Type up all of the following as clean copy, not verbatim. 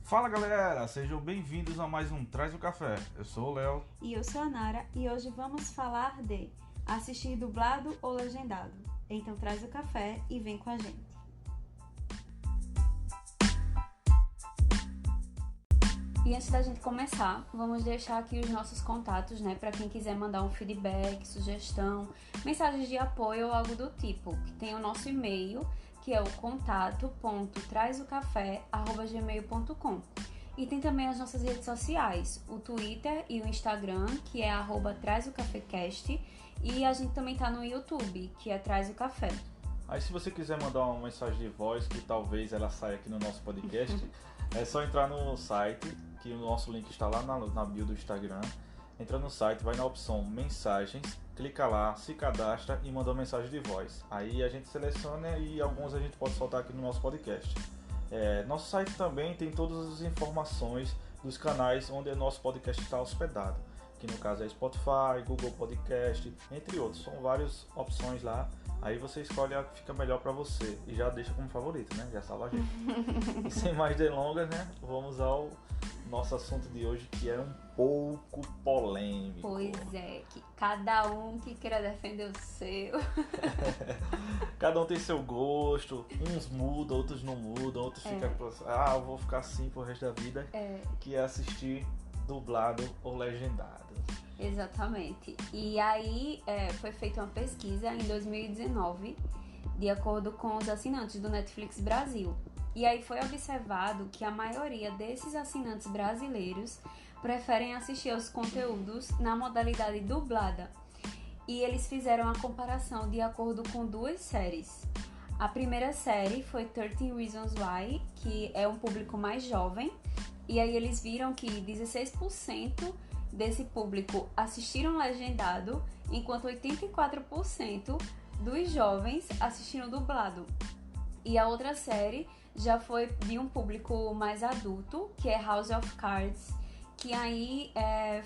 Fala galera, sejam bem-vindos a mais um Traz o Café. Eu sou o Léo. E eu sou a Nara e hoje vamos falar de assistir dublado ou legendado. Então traz o café e vem com a gente. E antes da gente começar, vamos deixar aqui os nossos contatos, né, para quem quiser mandar um feedback, sugestão, mensagens de apoio ou algo do tipo, que tem o nosso e-mail, que é o contato.trazocafé@gmail.com. E tem também as nossas redes sociais, o Twitter e o Instagram, que é @trazocafecast, e a gente também tá no YouTube, que é Traz o Café. Aí se você quiser mandar uma mensagem de voz, que talvez ela saia aqui no nosso podcast, é só entrar no site, que o nosso link está lá na bio do Instagram. Entra no site, vai na opção mensagens, clica lá, se cadastra e manda uma mensagem de voz. Aí a gente seleciona e alguns a gente pode soltar aqui no nosso podcast. Nosso site também tem todas as informações dos canais onde o nosso podcast está hospedado, que no caso é Spotify, Google Podcast, entre outros. São várias opções lá. Aí você escolhe a que fica melhor para você e já deixa como favorito, né? Já salva a gente. E sem mais delongas, né? Vamos ao nosso assunto de hoje, que é um pouco polêmico. Pois é, que cada um que queira defender o seu. Cada um tem seu gosto, uns mudam, outros não mudam, outros ficam, eu vou ficar assim pro resto da vida, que é assistir dublado ou legendado. Exatamente. E aí foi feita uma pesquisa em 2019, de acordo com os assinantes do Netflix Brasil. E aí foi observado que a maioria desses assinantes brasileiros preferem assistir aos conteúdos na modalidade dublada. E eles fizeram a comparação de acordo com duas séries. A primeira série foi 13 Reasons Why, que é um público mais jovem. E aí eles viram que 16% desse público assistiram legendado, enquanto 84% dos jovens assistiram dublado. E a outra série já foi de um público mais adulto, que é House of Cards, que aí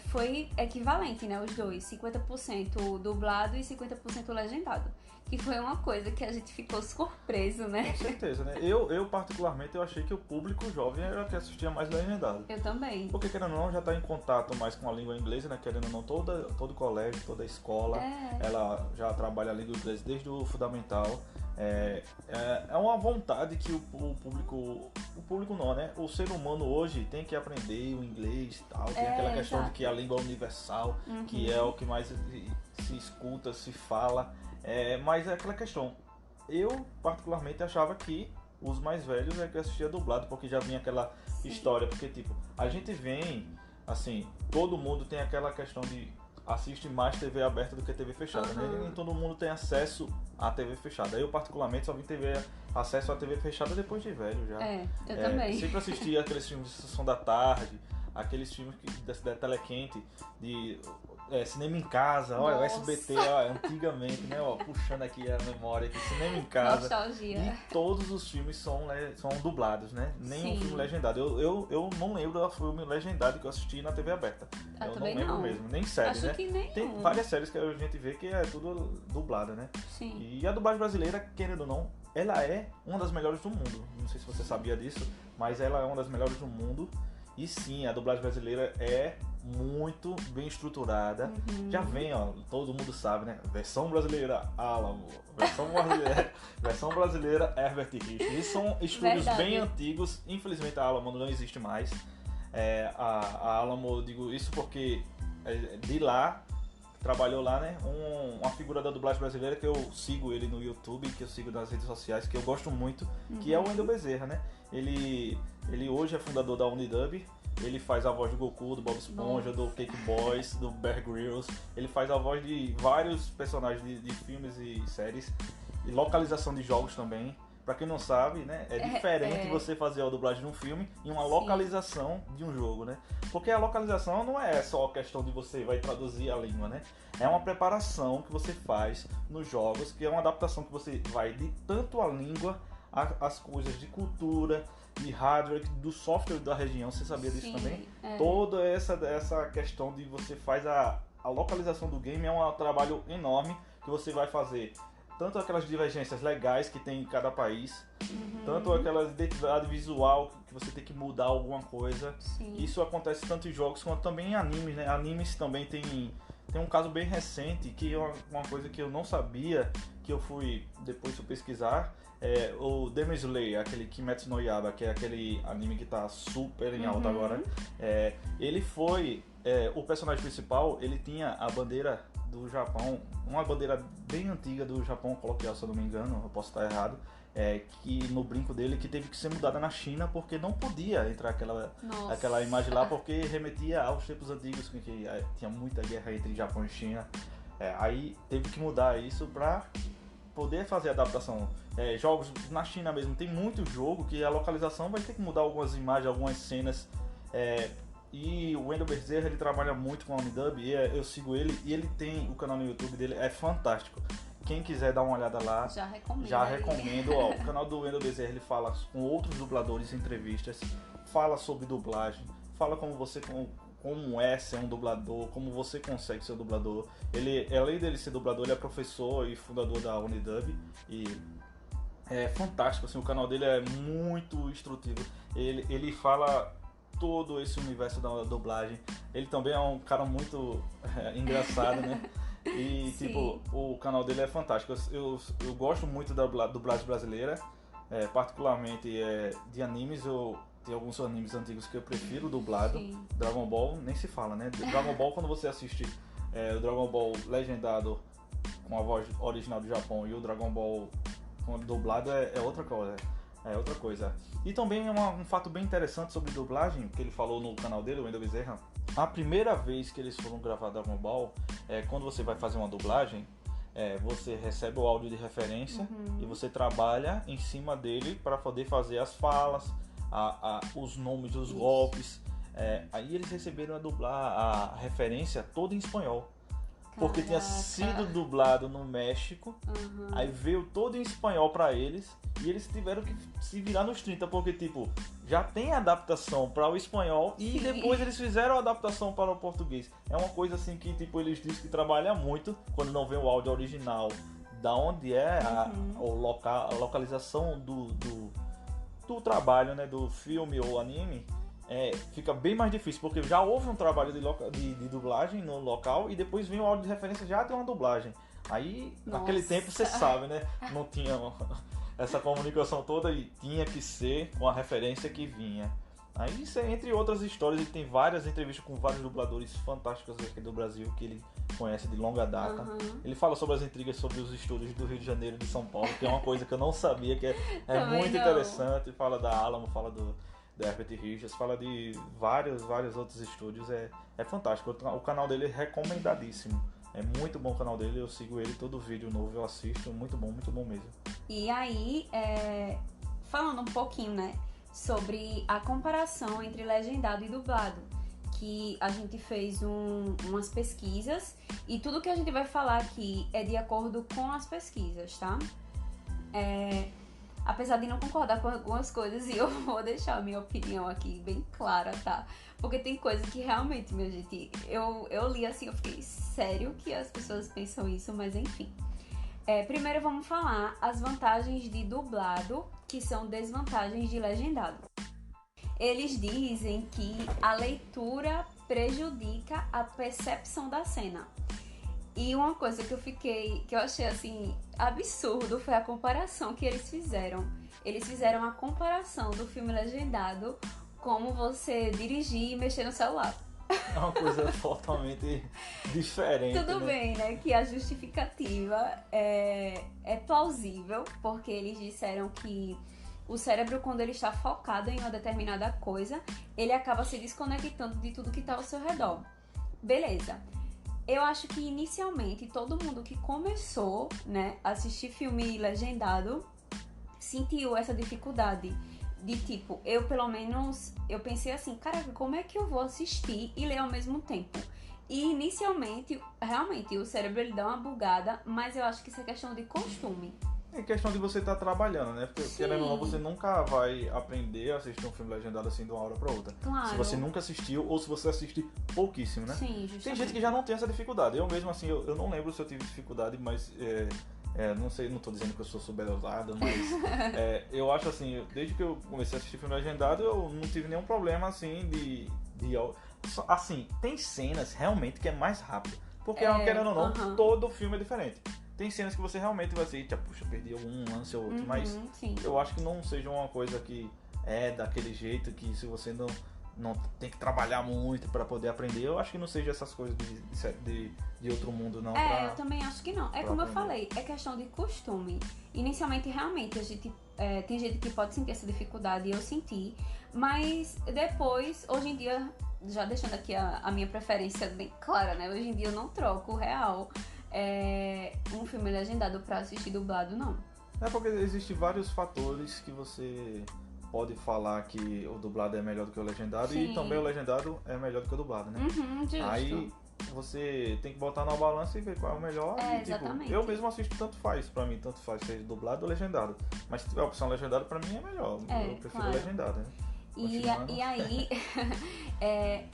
foi equivalente, né, os dois, 50% dublado e 50% legendado, que foi uma coisa que a gente ficou surpreso, né? Com certeza, né? Eu particularmente, eu achei que o público jovem era que assistia mais legendado. Eu também. Porque, querendo ou não, já está em contato mais com a língua inglesa, né? Querendo ou não, todo colégio, toda escola, ela já trabalha a língua inglesa desde o fundamental. É uma vontade que o público não, né? O ser humano hoje tem que aprender o inglês e tal. Tem aquela questão de que a língua é universal, que é o que mais se escuta, se fala. Mas é aquela questão. Eu, particularmente, achava que os mais velhos é que assistia dublado, porque já vinha aquela história. Porque, tipo, a gente vem, assim, todo mundo tem aquela questão de assiste mais TV aberta do que TV fechada, né? Nem todo mundo tem acesso à TV fechada. Eu, particularmente, só vim ter acesso à TV fechada depois de velho já. Eu também. Sempre assisti aqueles filmes de Sessão da Tarde, aqueles filmes da Telequente, de Cinema em Casa, olha, o SBT, antigamente, né? Puxando aqui a memória aqui, Cinema em Casa. Nostalgia. E todos os filmes são dublados, né? Nem um filme legendado. Eu não lembro do filme legendado que eu assisti na TV aberta. Eu não lembro mesmo, nem série, Acho né? que nenhum. Tem várias séries que a gente vê que é tudo dublada, né? Sim. E a dublagem brasileira, querendo ou não, ela é uma das melhores do mundo. Não sei se você sabia disso, mas ela é uma das melhores do mundo. E sim, a dublagem brasileira é muito bem estruturada. Já vem, todo mundo sabe, né? Versão brasileira Alamo, versão brasileira Herbert Richards. Isso são estúdios bem antigos. Infelizmente a Alamo não existe mais. A Alamo, eu digo isso porque de lá trabalhou lá, né? Uma figura da dublagem brasileira que eu sigo ele no YouTube, que eu sigo nas redes sociais, que eu gosto muito, que é o Wendel Bezerra, né? Ele hoje é fundador da Unidub. Ele faz a voz do Goku, do Bob Esponja, do Cake Boys, do Bear Grylls. Ele faz a voz de vários personagens de filmes e séries. E localização de jogos também. Pra quem não sabe, né? É diferente você fazer a dublagem de um filme e uma localização de um jogo, né? Porque a localização não é só a questão de você vai traduzir a língua, né? É uma preparação que você faz nos jogos, que é uma adaptação que você vai de tanto a língua, as coisas de cultura, de hardware, do software da região. Você sabia disso também? Toda essa questão de você faz a localização do game é um trabalho enorme que você vai fazer tanto aquelas divergências legais que tem em cada país, tanto aquela identidade visual que você tem que mudar alguma coisa. Sim. Isso acontece tanto em jogos quanto também em animes, né? Animes também tem um caso bem recente, que é uma coisa que eu não sabia, que eu depois fui pesquisar, o Demon Slayer, aquele Kimetsu no Yaiba, que é aquele anime que tá super em alta agora. Ele foi, o personagem principal, ele tinha a bandeira do Japão, uma bandeira bem antiga do Japão coloquial, se eu não me engano, eu posso estar errado, que no brinco dele, que teve que ser mudada na China porque não podia entrar aquela imagem lá, porque remetia aos tempos antigos, que tinha muita guerra entre Japão e China. Aí teve que mudar isso pra poder fazer a adaptação. Jogos na China mesmo, tem muito jogo que a localização vai ter que mudar algumas imagens, algumas cenas. E o Wendell Bezerra, ele trabalha muito com a Unidub, e eu sigo ele, e ele tem o canal no YouTube dele, é fantástico. Quem quiser dar uma olhada lá, já recomendo. Ó, o canal do Wendell Bezerra, ele fala com outros dubladores em entrevistas, fala sobre dublagem, fala como é ser um dublador, como você consegue ser um dublador. Ele, além dele ser dublador, ele é professor e fundador da Unidub, e é fantástico, assim, o canal dele é muito instrutivo. Ele fala todo esse universo da dublagem. Ele também é um cara muito engraçado, né? E Sim. tipo, o canal dele é fantástico. Eu gosto muito da dublagem brasileira, particularmente de animes. Tem alguns animes antigos que eu prefiro dublado. Sim. Dragon Ball nem se fala, né? Dragon Ball, quando você assiste o Dragon Ball legendado com a voz original do Japão e o Dragon Ball dublado é outra coisa. É outra coisa. E também um fato bem interessante sobre dublagem, que ele falou no canal dele, o Wendell Bezerra. A primeira vez que eles foram gravar Dragon Ball, quando você vai fazer uma dublagem, você recebe o áudio de referência e você trabalha em cima dele para poder fazer as falas, os nomes dos golpes. Aí eles receberam a referência toda em espanhol. Porque tinha sido dublado no México, aí veio todo em espanhol pra eles, e eles tiveram que se virar nos 30, porque tipo, já tem adaptação para o espanhol e depois eles fizeram a adaptação para o português. É uma coisa assim que tipo, eles dizem que trabalha muito quando não vê o áudio original, da onde é a localização do trabalho, né, do filme ou anime. Fica bem mais difícil, porque já houve um trabalho de dublagem no local e depois vem o áudio de referência, já tem uma dublagem. Aí, naquele tempo, você sabe, né? Não tinha essa comunicação toda e tinha que ser com a referência que vinha. Aí, entre outras histórias, ele tem várias entrevistas com vários dubladores fantásticos aqui do Brasil que ele conhece de longa data. Ele fala sobre as intrigas sobre os estúdios do Rio de Janeiro e de São Paulo, que é uma coisa que eu não sabia, que é muito interessante. Fala da Alamo, fala da Herbert Richards, fala de vários outros estúdios. É fantástico. O canal dele é recomendadíssimo. É muito bom o canal dele, eu sigo ele, todo vídeo novo eu assisto, muito bom mesmo. E aí, falando um pouquinho, né, sobre a comparação entre legendado e dublado, que a gente fez umas pesquisas e tudo que a gente vai falar aqui é de acordo com as pesquisas, tá? Apesar de não concordar com algumas coisas, e eu vou deixar a minha opinião aqui bem clara, tá? Porque tem coisas que realmente, minha gente, eu li assim, eu fiquei sério que as pessoas pensam isso, mas enfim. Primeiro vamos falar as vantagens de dublado, que são desvantagens de legendado. Eles dizem que a leitura prejudica a percepção da cena. E uma coisa que eu achei assim absurdo foi a comparação que eles fizeram. Eles fizeram a comparação do filme legendado como você dirigir e mexer no celular. É uma coisa totalmente diferente. Tudo bem, né? Que a justificativa é plausível, porque eles disseram que o cérebro, quando ele está focado em uma determinada coisa, ele acaba se desconectando de tudo que está ao seu redor. Beleza. Eu acho que inicialmente todo mundo que começou, né, a assistir filme legendado sentiu essa dificuldade de tipo, eu pelo menos, eu pensei assim, caraca, como é que eu vou assistir e ler ao mesmo tempo? E inicialmente, realmente, o cérebro ele dá uma bugada, mas eu acho que isso é questão de costume. É questão de você estar trabalhando, né? Porque querendo ou não, você nunca vai aprender a assistir um filme legendado assim de uma hora pra outra. Claro. Se você nunca assistiu ou se você assiste pouquíssimo, né? Sim, justamente. Tem gente que já não tem essa dificuldade. Eu mesmo, assim, eu não lembro se eu tive dificuldade, mas Não sei, não tô dizendo que eu sou subdosado, mas eu acho assim, desde que eu comecei a assistir filme legendado, eu não tive nenhum problema assim assim, tem cenas realmente que é mais rápido. Porque, querendo ou não, todo filme é diferente. Tem cenas que você realmente vai ser, puxa, perdi algum lance ou outro, mas sim. eu acho que não seja uma coisa que é daquele jeito que se você não tem que trabalhar muito para poder aprender, eu acho que não seja essas coisas de outro mundo, não. Eu também acho que não. É como eu falei, é questão de costume. Inicialmente, realmente, a gente tem gente que pode sentir essa dificuldade, e eu senti, mas depois, hoje em dia, já deixando aqui a minha preferência bem clara, né? Hoje em dia eu não troco real um filme legendado pra assistir dublado, não. É porque existem vários fatores que você pode falar que o dublado é melhor do que o legendado. Sim. E também o legendado é melhor do que o dublado, né? Justo. Aí você tem que botar na balança e ver qual é o melhor. Exatamente. Eu mesmo assisto tanto faz, pra mim, tanto faz seja dublado ou legendado. Mas se tiver a opção legendado, pra mim é melhor. Eu prefiro legendado, né? E aí,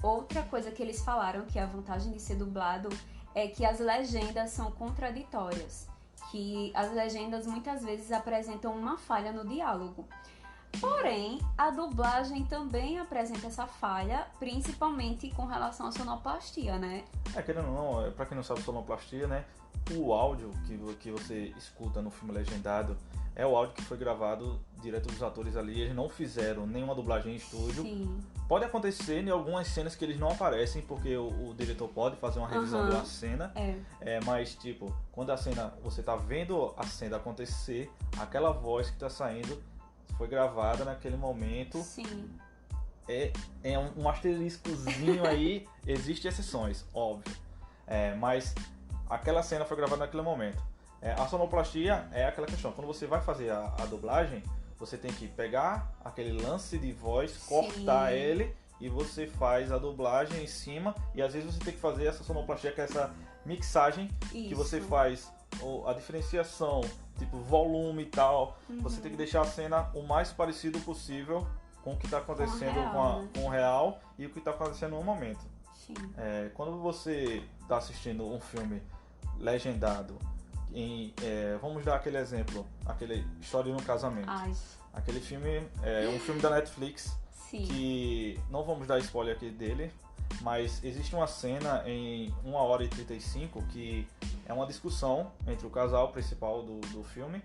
outra coisa que eles falaram, que a vantagem de ser dublado é que as legendas são contraditórias. Que as legendas muitas vezes apresentam uma falha no diálogo. Porém, a dublagem também apresenta essa falha, principalmente com relação à sonoplastia, né? Querendo ou não, pra quem não sabe sonoplastia, né? O áudio que você escuta no filme legendado é o áudio que foi gravado direto dos atores ali. Eles não fizeram nenhuma dublagem em estúdio. Sim. Pode acontecer em algumas cenas que eles não aparecem, porque o diretor pode fazer uma revisão da cena. Mas, quando a cena, você tá vendo a cena acontecer, aquela voz que tá saindo foi gravada naquele momento. Sim. É um asteriscozinho aí. Existem exceções, óbvio. Mas aquela cena foi gravada naquele momento. A sonoplastia é aquela questão. Quando você vai fazer a dublagem, você tem que pegar aquele lance de voz, cortar ele, e você faz a dublagem em cima. E às vezes você tem que fazer essa sonoplastia, que é essa mixagem. Isso. Que você faz a diferenciação, volume e tal. Você tem que deixar a cena o mais parecido possível com o que está acontecendo com o real e o que está acontecendo no momento. Sim. Quando você está assistindo um filme legendado, vamos dar aquele exemplo, aquele História de um Casamento. Aquele filme é um filme da Netflix. Sim. Que não vamos dar spoiler aqui dele, mas existe uma cena em 1h35 que é uma discussão entre o casal principal do filme.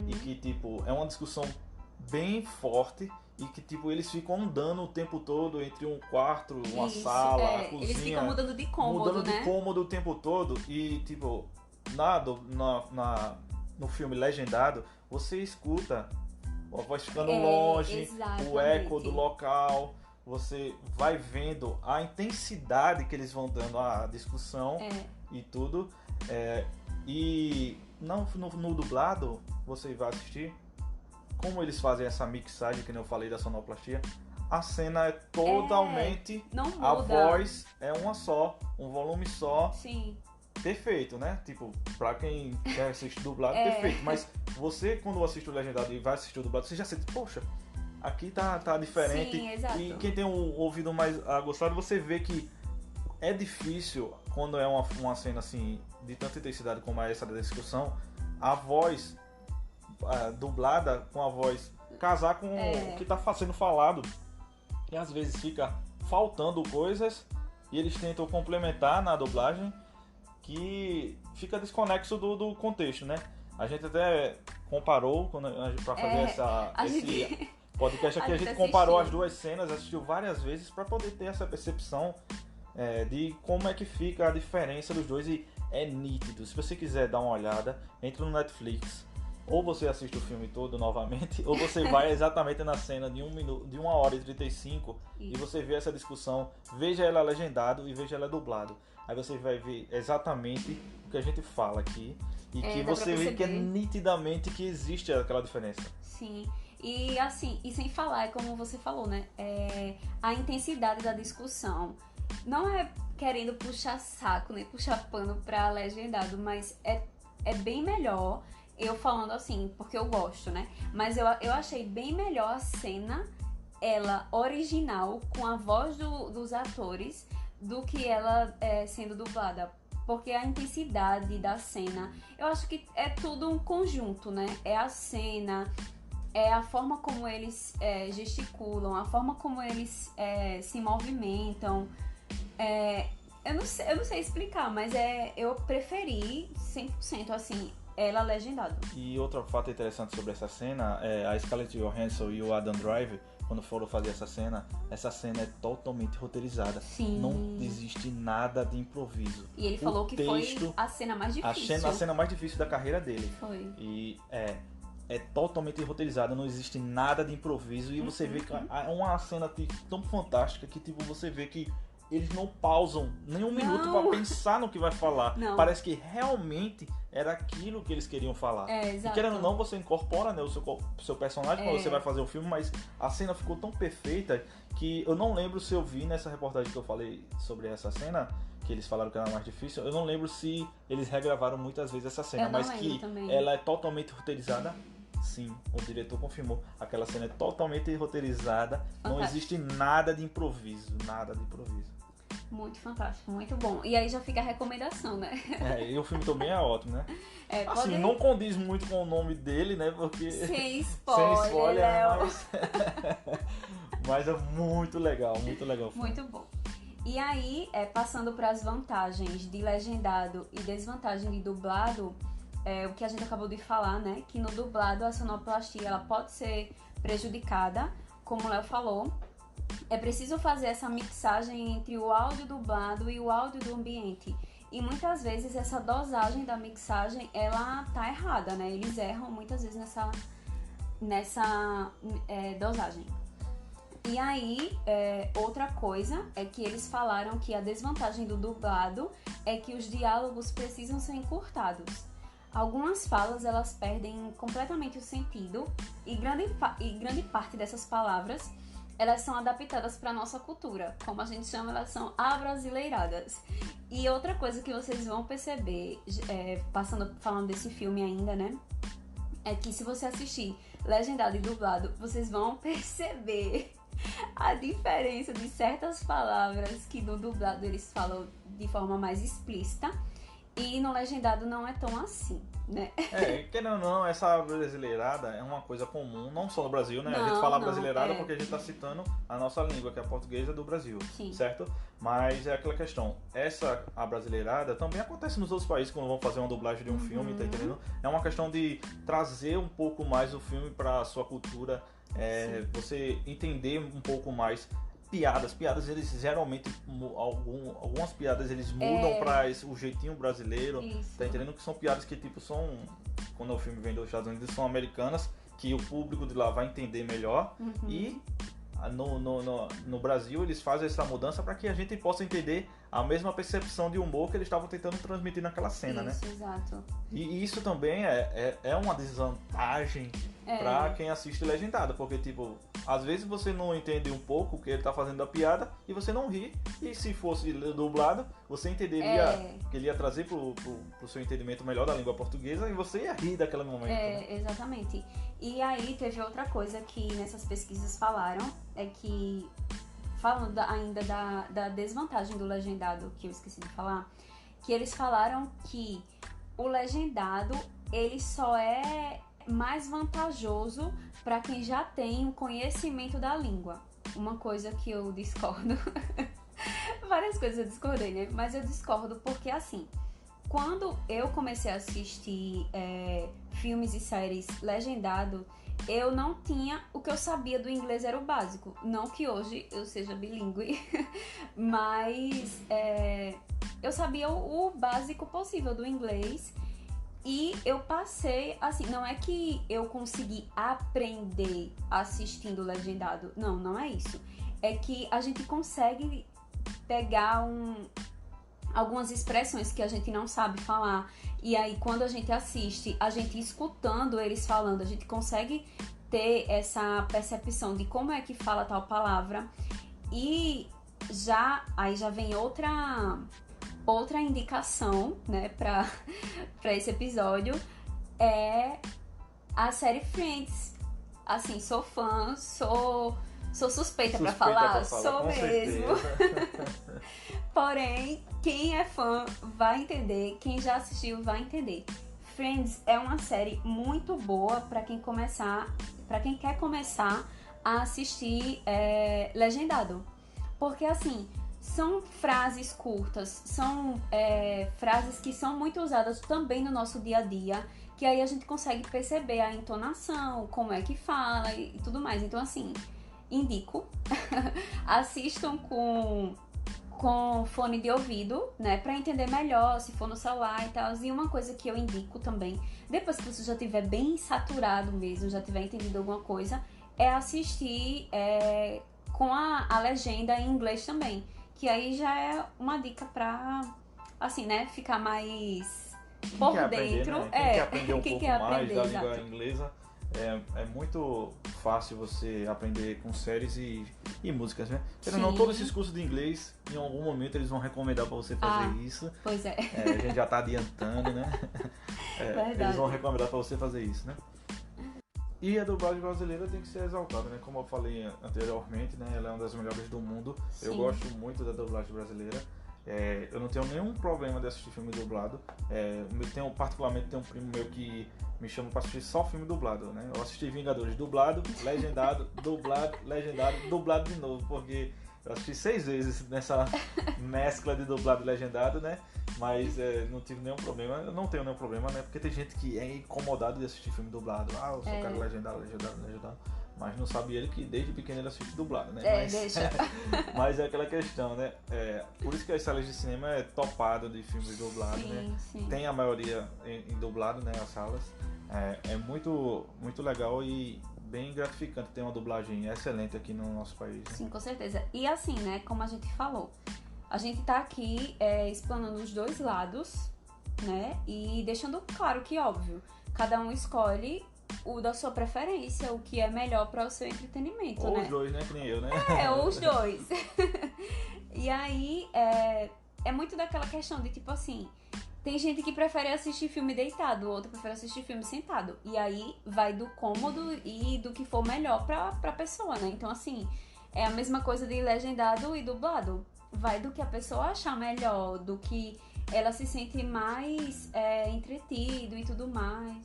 E que é uma discussão bem forte e que eles ficam andando o tempo todo entre um quarto, uma sala, a cozinha. Eles ficam mudando de cômodo, mudando de cômodo o tempo todo e no filme legendado você escuta a voz ficando longe, exatamente. O eco do local, você vai vendo a intensidade que eles vão dando à discussão e tudo. E no dublado, você vai assistir como eles fazem essa mixagem, que nem eu falei da sonoplastia. A cena é totalmente... não muda. A voz é uma só, um volume só. Sim. Perfeito, né? Pra quem quer assistir dublado, perfeito. Mas você, quando assiste o legendado e vai assistir o dublado, você já sente, poxa, aqui tá diferente. Sim, exato. E quem tem um ouvido mais aguçado, você vê que é difícil, quando é uma cena assim, de tanta intensidade como é essa da discussão, a voz dublada com a voz casar com o que tá sendo falado. E às vezes fica faltando coisas e eles tentam complementar na dublagem, que fica desconexo do contexto, né? A gente até comparou, para fazer esse podcast aqui, a gente comparou as duas cenas, assistiu várias vezes para poder ter essa percepção de como é que fica a diferença dos dois, e é nítido. Se você quiser dar uma olhada, entra no Netflix, ou você assiste o filme todo novamente, ou você vai exatamente na cena de 1h35 e você vê essa discussão, veja ela legendado e veja ela dublado. Aí você vai ver exatamente o que a gente fala aqui e que você vê que é nitidamente que existe aquela diferença. Sim, e assim, e sem falar, como você falou, né? A intensidade da discussão. Não é querendo puxar saco, nem puxar pano pra legendado, mas é bem melhor, eu falando assim, porque eu gosto, né? Mas eu achei bem melhor a cena, ela original, com a voz dos atores, do que ela sendo dublada. porque a intensidade da cena, eu acho que é tudo um conjunto, né? É a cena, é a forma como eles gesticulam, a forma como eles se movimentam. Eu não sei explicar, mas eu preferi 100% assim, ela legendado. E outro fato interessante sobre essa cena é a Scarlett Johansson e o Adam Driver, quando foram fazer essa cena é totalmente roteirizada. Sim. Não existe nada de improviso. E ele falou que foi a cena mais difícil. A cena mais difícil da carreira dele. Foi. E é totalmente roteirizada, não existe nada de improviso. E você vê que é uma cena tão fantástica que tipo, você vê que eles não pausam nem um minuto para pensar no que vai falar. Não. Parece que realmente era aquilo que eles queriam falar. Exato. E querendo ou não, você incorpora, né, o seu personagem quando você vai fazer o filme, mas a cena ficou tão perfeita que eu não lembro se eu vi nessa reportagem que eu falei sobre essa cena, que eles falaram que era mais difícil, eu não lembro se eles regravaram muitas vezes essa cena, mas que também. ela é totalmente roteirizada. Sim, o diretor confirmou. Aquela cena é totalmente roteirizada. Fantástico. Não existe nada de improviso. Nada de improviso. Muito fantástico, muito bom. E aí já fica a recomendação, né? E o filme também é ótimo, né? Assim, pode... não condiz muito com o nome dele, né? Porque... Sem spoiler, mas é muito legal o filme. Muito bom. E aí, passando para as vantagens de legendado e desvantagem de dublado, o que a gente acabou de falar, né? Que no dublado a sonoplastia ela pode ser prejudicada, como o Léo falou. É preciso fazer essa mixagem entre o áudio dublado e o áudio do ambiente. E muitas vezes essa dosagem da mixagem, ela tá errada, né? Eles erram muitas vezes nessa dosagem. E aí, outra coisa é que eles falaram que a desvantagem do dublado é que os diálogos precisam ser encurtados. Algumas falas, elas perdem completamente o sentido e grande parte dessas palavras elas são adaptadas para nossa cultura, como a gente chama, elas são abrasileiradas. E outra coisa que vocês vão perceber, falando desse filme ainda, né, é que se você assistir legendado e dublado, vocês vão perceber a diferença de certas palavras que no dublado eles falam de forma mais explícita e no legendado não é tão assim, né? Querendo ou não, essa brasileirada é uma coisa comum, não só no Brasil, né? A gente fala brasileirada porque a gente tá citando a nossa língua, que é a portuguesa do Brasil, Sim. certo? Mas é aquela questão, a brasileirada também acontece nos outros países quando vão fazer uma dublagem de um filme, tá entendendo? É uma questão de trazer um pouco mais o filme pra sua cultura, você entender um pouco mais. Piadas, eles geralmente, algumas piadas eles mudam pra o jeitinho brasileiro, Isso. Tá entendendo? Que são piadas que tipo são, quando o filme vem dos Estados Unidos, são americanas, que o público de lá vai entender melhor, e no Brasil eles fazem essa mudança para que a gente possa entender a mesma percepção de humor que eles estavam tentando transmitir naquela cena, Isso, né? Exato. E isso também é uma desvantagem pra quem assiste legendado, porque tipo, às vezes você não entende um pouco o que ele tá fazendo da piada e você não ri, e se fosse dublado, você entenderia que ele ia trazer pro seu entendimento melhor da língua portuguesa e você ia rir daquele momento. Né? Exatamente. E aí teve outra coisa que nessas pesquisas falaram, é que, falando ainda da desvantagem do legendado, que eu esqueci de falar, que eles falaram que o legendado, ele só é mais vantajoso para quem já tem um conhecimento da língua. Uma coisa que eu discordo. Várias coisas eu discordei, né? Mas eu discordo porque, assim, quando eu comecei a assistir filmes e séries legendado, eu não tinha... O que eu sabia do inglês era o básico. Não que hoje eu seja bilíngue, mas eu sabia o básico possível do inglês. E eu passei, assim, não é que eu consegui aprender assistindo legendado. Não, não é isso. É que a gente consegue pegar algumas expressões que a gente não sabe falar. E aí, quando a gente assiste, a gente escutando eles falando, a gente consegue ter essa percepção de como é que fala tal palavra. E aí já vem outra indicação, né, pra esse episódio, é a série Friends. Assim, sou fã, sou suspeita pra falar, sou mesmo. Porém, quem é fã vai entender, quem já assistiu vai entender. Friends é uma série muito boa para quem quer começar a assistir legendado. Porque assim, são frases curtas, são frases que são muito usadas também no nosso dia a dia, que aí a gente consegue perceber a entonação, como é que fala e tudo mais. Então assim, indico, assistam com fone de ouvido, né, pra entender melhor, se for no celular e tal. E uma coisa que eu indico também, depois que você já tiver bem saturado mesmo, já tiver entendido alguma coisa, é assistir com a legenda em inglês também, que aí já é uma dica pra, assim, né, ficar mais por dentro. Né? Quem quer aprender um quem pouco quer mais aprender, da língua exato. inglesa, é muito fácil você aprender com séries e músicas, né? Não, Sim. todos esses cursos de inglês, em algum momento eles vão recomendar para você fazer isso. Pois é. A gente já tá adiantando, né? Verdade. Eles vão recomendar para você fazer isso, né? E a dublagem brasileira tem que ser exaltada, né? Como eu falei anteriormente, né? Ela é uma das melhores do mundo. Sim. Eu gosto muito da dublagem brasileira. Eu não tenho nenhum problema de assistir filme dublado. Particularmente tem um primo meu que me chama pra assistir só filme dublado, né? Eu assisti Vingadores dublado, legendado, dublado, legendado, dublado de novo, porque eu assisti 6 vezes nessa mescla de dublado e legendado, né? Mas não tive nenhum problema. Eu não tenho nenhum problema, né? Porque tem gente que é incomodado de assistir filme dublado. Eu só quero legendado. Mas não sabe ele que desde pequeno ele assiste dublado, né? Deixa. Mas é aquela questão, né? Por isso que as salas de cinema é topado de filmes dublados, né? Sim. Tem a maioria em dublado, né? As salas. É muito, muito legal e bem gratificante ter uma dublagem excelente aqui no nosso país. Né? Sim, com certeza. E assim, né? Como a gente falou, a gente tá aqui explanando os dois lados, né? E deixando claro que, óbvio, cada um escolhe o da sua preferência, o que é melhor para o seu entretenimento, ou né? os dois, né? Que nem eu, né? Ou os dois. E aí, é muito daquela questão de, tipo assim, tem gente que prefere assistir filme deitado, outro prefere assistir filme sentado. E aí, vai do cômodo e do que for melhor pra pessoa, né? Então, assim, é a mesma coisa de legendado e dublado. Vai do que a pessoa achar melhor, do que ela se sente mais entretido e tudo mais.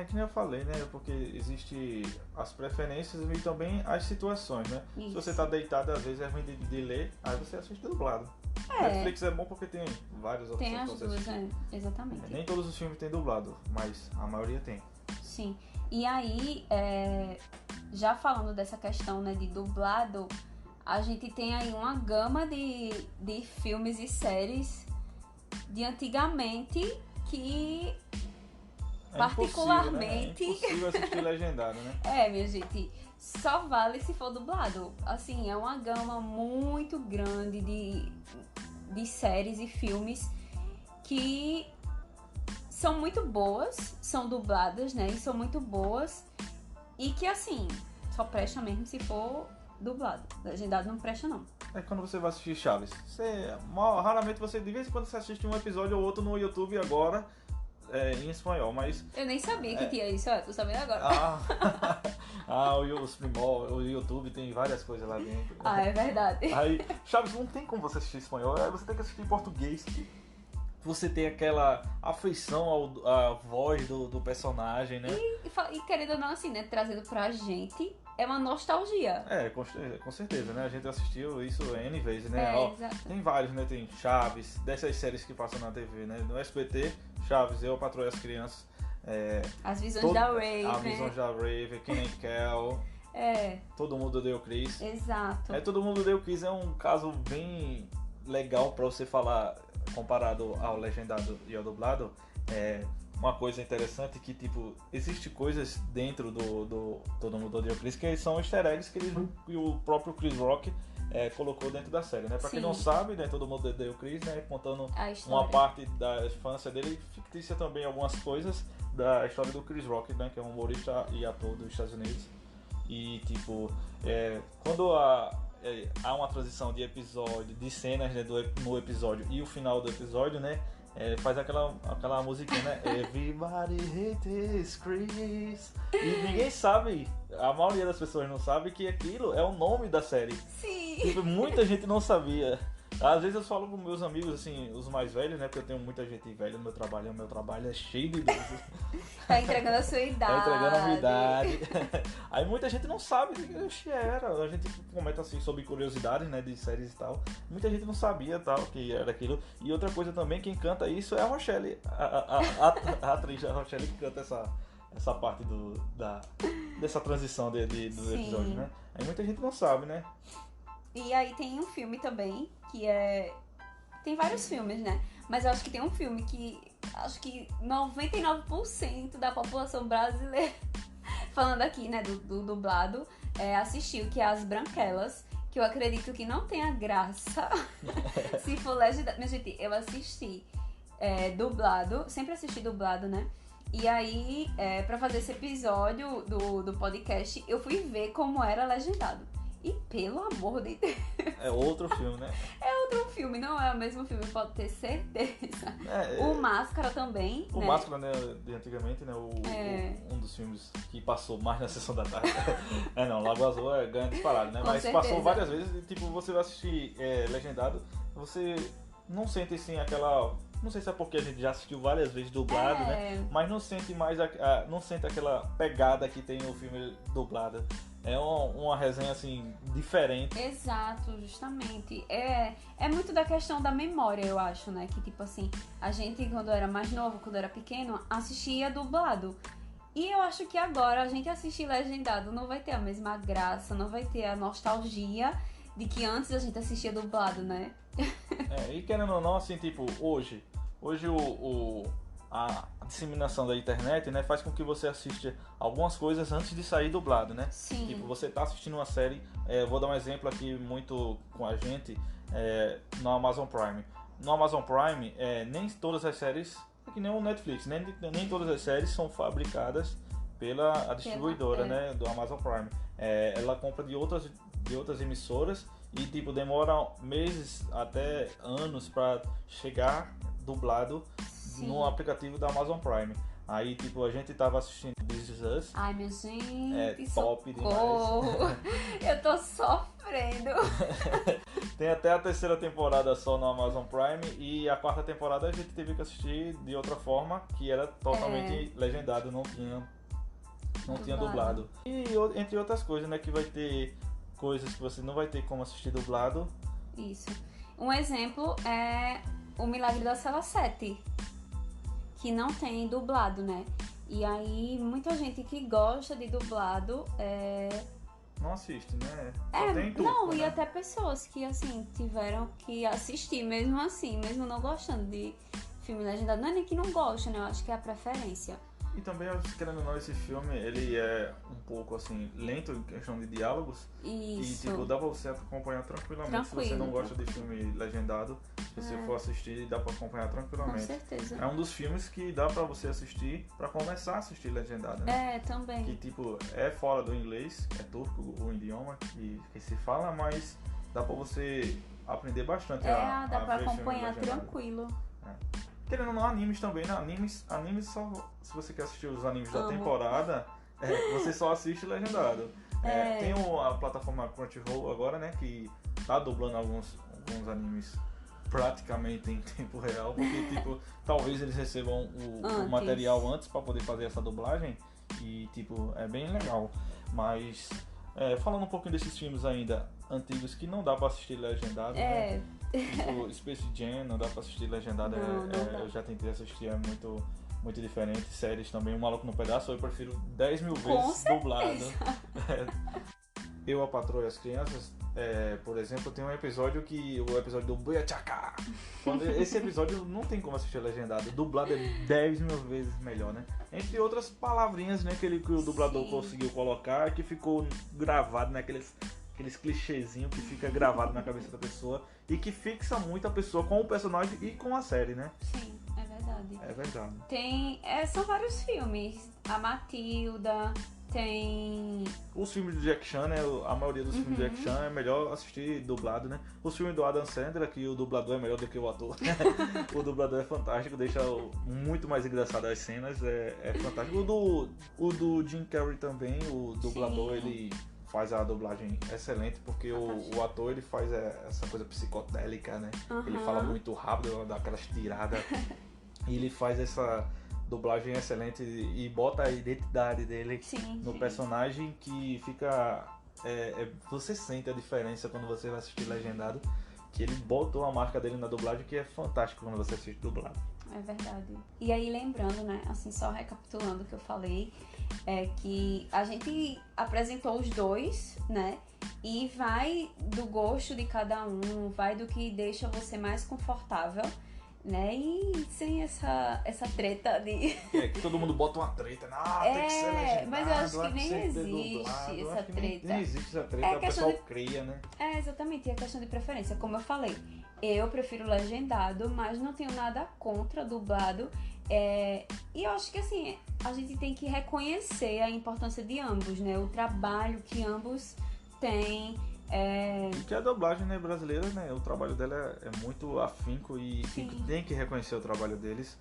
Que nem eu falei, né? Porque existe as preferências e também as situações, né? Isso. Se você tá deitado, às vezes é ruim de ler, aí você assiste dublado. Netflix é bom porque tem várias opções. Tem as duas, exatamente. Nem todos os filmes têm dublado, mas a maioria tem. Sim. E aí, já falando dessa questão, né, de dublado, a gente tem aí uma gama de filmes e séries de antigamente que particularmente... É impossível assistir legendado, né? Minha gente, só vale se for dublado. Assim, é uma gama muito grande de séries e filmes que são muito boas, são dubladas, né? E são muito boas. E que, assim, só presta mesmo se for dublado. Legendado não presta, não. Quando você vai assistir Chaves. Raramente você, de vez em quando, você assiste um episódio ou outro no YouTube agora, em espanhol, mas... Eu nem sabia que tinha isso, tô sabendo agora. O YouTube tem várias coisas lá dentro. É verdade. Aí, Chaves não tem como você assistir espanhol, aí você tem que assistir em português. Você tem aquela afeição à voz do personagem, né? E querendo ou não, assim, né, trazendo pra gente, é uma nostalgia. Com certeza, né? A gente assistiu isso N vezes, né? Exato. Tem vários, né? Tem Chaves, dessas séries que passam na TV, né? No SBT, Chaves, Eu, a Patroa e as Crianças. As Visões da Raven. A Visões da Raven, Kenan Kel. Todo Mundo Odeia o Chris. Exato. Todo Mundo Odeia o Chris é um caso bem legal pra você falar, comparado ao legendado e ao dublado. Uma coisa interessante que, tipo, existe coisas dentro do Todo Mundo Odeia o Chris que são easter eggs que o próprio Chris Rock colocou dentro da série, né? Pra quem não sabe, né, Todo Mundo Odeia o Chris, né, contando uma parte da infância dele, fictícia também algumas coisas da história do Chris Rock, né, que é um humorista e ator dos Estados Unidos. E, tipo, quando há uma transição de episódio, de cenas, né, no episódio e o final do episódio, né, faz aquela musiquinha, né? Everybody hates Chris. E ninguém sabe, a maioria das pessoas não sabe que aquilo é o nome da série. Sim. Tipo, muita gente não sabia. Às vezes eu falo com meus amigos, assim, os mais velhos, né? Porque eu tenho muita gente velha no meu trabalho, o meu trabalho é cheio de idosos. Tá entregando a sua idade. Tá entregando a minha idade. Aí muita gente não sabe o que era. A gente comenta assim sobre curiosidades, né? De séries e tal. Muita gente não sabia tal, que era aquilo. E outra coisa também, quem canta isso é a Rochelle. A atriz, a Rochelle, que canta essa parte dessa transição do episódio, né? Aí muita gente não sabe, né? E aí tem um filme também, que é... Tem vários filmes, né? Mas eu acho que tem um filme que... Acho que 99% da população brasileira, falando aqui, né, do dublado, assistiu, que é As Branquelas, que eu acredito que não tenha graça se for legendado. Minha gente, eu assisti dublado, sempre assisti dublado, né? E aí, pra fazer esse episódio do podcast, eu fui ver como era legendado. E pelo amor de Deus. É outro filme, né? É outro filme, não é o mesmo filme, pode ter certeza. O Máscara também. O né? Máscara, né, de antigamente, né? Um dos filmes que passou mais na sessão da tarde. Não, Lago Azul ganha disparado, né? Com Mas certeza. passou várias vezes e, tipo, você vai assistir legendado, você não sente assim aquela. Não sei se é porque a gente já assistiu várias vezes dublado, né? Mas não sente mais não sente aquela pegada que tem no filme dublado. É uma resenha assim diferente. Exato, justamente. É muito da questão da memória, eu acho, né? Que tipo assim, a gente quando era mais novo, quando era pequeno, assistia dublado. E eu acho que agora a gente assistir legendado não vai ter a mesma graça, não vai ter a nostalgia de que antes a gente assistia dublado, né? E querendo ou não, assim, tipo, hoje a disseminação da internet, né, faz com que você assista algumas coisas antes de sair dublado, né? Sim. Tipo, você tá assistindo uma série, vou dar um exemplo aqui muito com a gente, no Amazon Prime. No Amazon Prime, nem todas as séries, é que nem o Netflix, nem todas as séries são fabricadas pela distribuidora, né, do Amazon Prime. Ela compra de outras emissoras e tipo demora meses até anos para chegar dublado. Sim. No aplicativo da Amazon Prime. Aí, tipo, a gente tava assistindo This Is Us. Ai, minha gente, top socorro. demais. Eu tô sofrendo. Tem até a terceira temporada só no Amazon Prime e a quarta temporada a gente teve que assistir de outra forma, que era totalmente legendado, não tinha dublado. E entre outras coisas, né, que vai ter coisas que você não vai ter como assistir dublado. Isso. Um exemplo é O Milagre da Cela 7, que não tem dublado, né? E aí, muita gente que gosta de dublado não assiste, né? Só tem turco, não, né? e até pessoas que, assim, tiveram que assistir mesmo assim, mesmo não gostando de filme legendado. Não é nem que não gosta, né? Eu acho que é a preferência. E também, querendo ou não, esse filme, ele é um pouco, assim, lento em questão de diálogos. Isso. E, tipo, dá pra você acompanhar tranquilamente. Se você não gosta de filme legendado, se você for assistir, dá pra acompanhar tranquilamente. Com certeza. É um dos filmes que dá pra você assistir, pra começar a assistir legendado, né? Também. Que, tipo, é fora do inglês, é turco o idioma que se fala, mas dá pra você aprender bastante dá pra ver filme acompanhar legendado. Tranquilo. Querendo ou não, animes também, né? Animes só. Se você quer assistir os animes da Amo. temporada, você só assiste legendado. Tem a plataforma Crunchyroll agora, né? Que tá dublando alguns animes praticamente em tempo real, porque tipo, talvez eles recebam o material antes pra poder fazer essa dublagem. E tipo, é bem legal. Mas falando um pouquinho desses filmes ainda antigos que não dá pra assistir legendado, né? Tipo, Space Jam não dá pra assistir legendado, Não dá. eu já tentei assistir, é muito, muito diferente. Séries também, O Maluco no Pedaço, eu prefiro 10 mil vezes dublado. Eu, a Patroa e as Crianças, por exemplo, tem um episódio o episódio do Buia Tchaka. Esse episódio não tem como assistir legendado, dublado é 10 mil vezes melhor, né? Entre outras palavrinhas, né, que o dublador conseguiu colocar, que ficou gravado naqueles clichêzinhos que fica gravado na cabeça da pessoa e que fixa muito a pessoa com o personagem e com a série, né? Sim, é verdade. É verdade. Tem, são vários filmes. A Matilda, tem... Os filmes do Jack Chan, né? A maioria dos filmes do Jack Chan é melhor assistir dublado, né? Os filmes do Adam Sandler, que o dublador é melhor do que o ator. O dublador é fantástico, deixa muito mais engraçado as cenas, é fantástico. O do Jim Carrey também, o dublador, ele faz a dublagem excelente, porque o ator ele faz essa coisa psicodélica, né? Ele fala muito rápido, dá aquelas tiradas. E ele faz essa dublagem excelente e bota a identidade dele no personagem, que fica... você sente a diferença quando você vai assistir legendado, que ele botou a marca dele na dublagem, que é fantástico quando você assiste dublado. É verdade. E aí lembrando, né, assim, só recapitulando o que eu falei, é que a gente apresentou os dois, né, e vai do gosto de cada um, vai do que deixa você mais confortável, né, e sem essa treta de... que todo mundo bota uma treta, tem que ser legendado, mas eu acho que nem existe essa treta. Nem existe essa treta, o pessoal cria, né? Exatamente, é questão de preferência, como eu falei. Eu prefiro legendado, mas não tenho nada contra dublado. E eu acho que assim, a gente tem que reconhecer a importância de ambos, né? O trabalho que ambos têm. Que a dublagem, né, brasileira, né? O trabalho dela é muito afinco e tem que reconhecer o trabalho deles.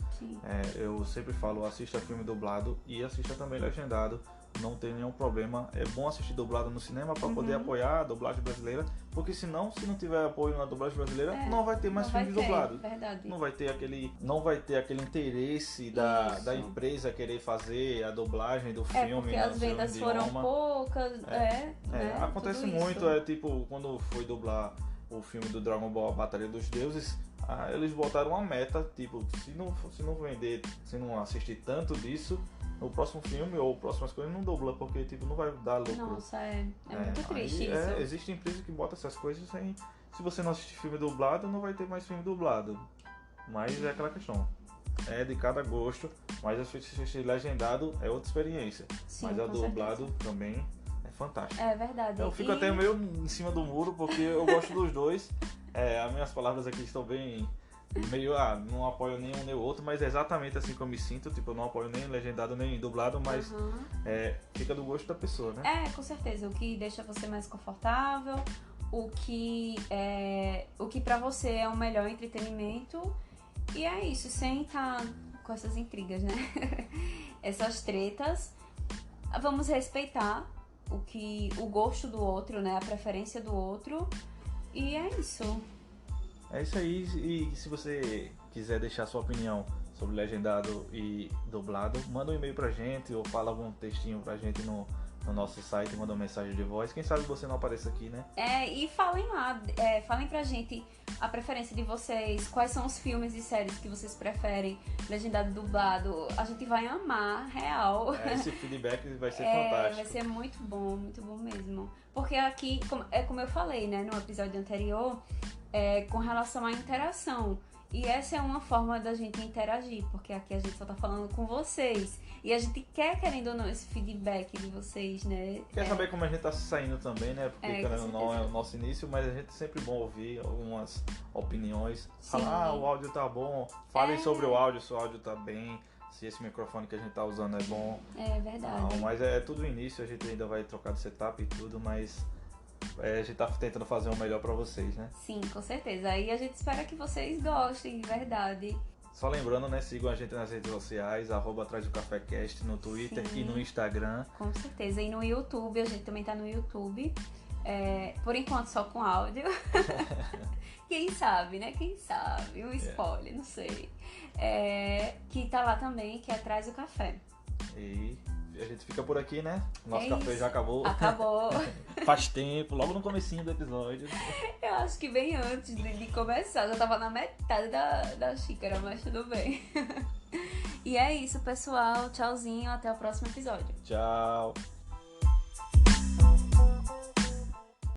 Eu sempre falo, assista filme dublado e assista também legendado. Não tem nenhum problema. É bom assistir dublado no cinema para poder apoiar a dublagem brasileira, porque senão, se não tiver apoio na dublagem brasileira, não vai ter mais filmes dublados. Não vai ter aquele interesse da empresa querer fazer a dublagem do filme. Porque as vendas foram poucas. Acontece muito, tipo, quando foi dublar o filme do Dragon Ball, a Batalha dos Deuses, eles botaram uma meta, tipo, se não vender, se não assistir tanto disso, o próximo filme ou próximas coisas não dubla, porque tipo, não vai dar lucro. Nossa, é muito triste isso. Existe empresa que bota essas coisas sem... Se você não assistir filme dublado, não vai ter mais filme dublado. Mas é aquela questão. É de cada gosto, mas assistir legendado é outra experiência. Mas a dublado também é fantástico. É verdade. Eu fico até meio em cima do muro, porque eu gosto dos dois. As minhas palavras aqui estão bem... meio, não apoio nenhum nem o outro, mas é exatamente assim que eu me sinto, tipo, eu não apoio nem legendado nem dublado, mas fica do gosto da pessoa, né? Com certeza, o que deixa você mais confortável, o que pra você é o melhor entretenimento, e é isso, sem estar com essas intrigas, né? Essas tretas, vamos respeitar o gosto do outro, né? A preferência do outro, e é isso. É isso aí, e se você quiser deixar sua opinião sobre legendado e dublado, manda um e-mail pra gente ou fala algum textinho pra gente no nosso site, manda uma mensagem de voz. Quem sabe você não apareça aqui, né? E falem lá, falem pra gente a preferência de vocês, quais são os filmes e séries que vocês preferem, legendado e dublado. A gente vai amar, real. Esse feedback vai ser fantástico. Vai ser muito bom mesmo. Porque aqui, como eu falei, né, no episódio anterior, com relação à interação. E essa é uma forma da gente interagir, porque aqui a gente só tá falando com vocês. E a gente querendo ou não, esse feedback de vocês, né? Quer saber como a gente tá se saindo também, né? Porque querendo ou não é o nosso início, mas a gente é sempre bom ouvir algumas opiniões. Falar, o áudio tá bom. Falem sobre o áudio, se o áudio tá bem. Se esse microfone que a gente tá usando é bom. É verdade. Não, mas é tudo o início, a gente ainda vai trocar de setup e tudo, mas... a gente tá tentando fazer o melhor pra vocês, né? Sim, com certeza. E a gente espera que vocês gostem, de verdade. Só lembrando, né? Sigam a gente nas redes sociais, @Atrás do Café Cast, no Twitter e no Instagram. Com certeza. E no YouTube, a gente também tá no YouTube. Por enquanto só com áudio. Quem sabe, né? Quem sabe? Um spoiler, não sei. Que tá lá também, que é Atrás do Café. E a gente fica por aqui, né? Nosso café já acabou. Acabou. Faz tempo, logo no comecinho do episódio. Eu acho que bem antes de começar. Já tava na metade da xícara, mas tudo bem. E é isso, pessoal. Tchauzinho. Até o próximo episódio. Tchau.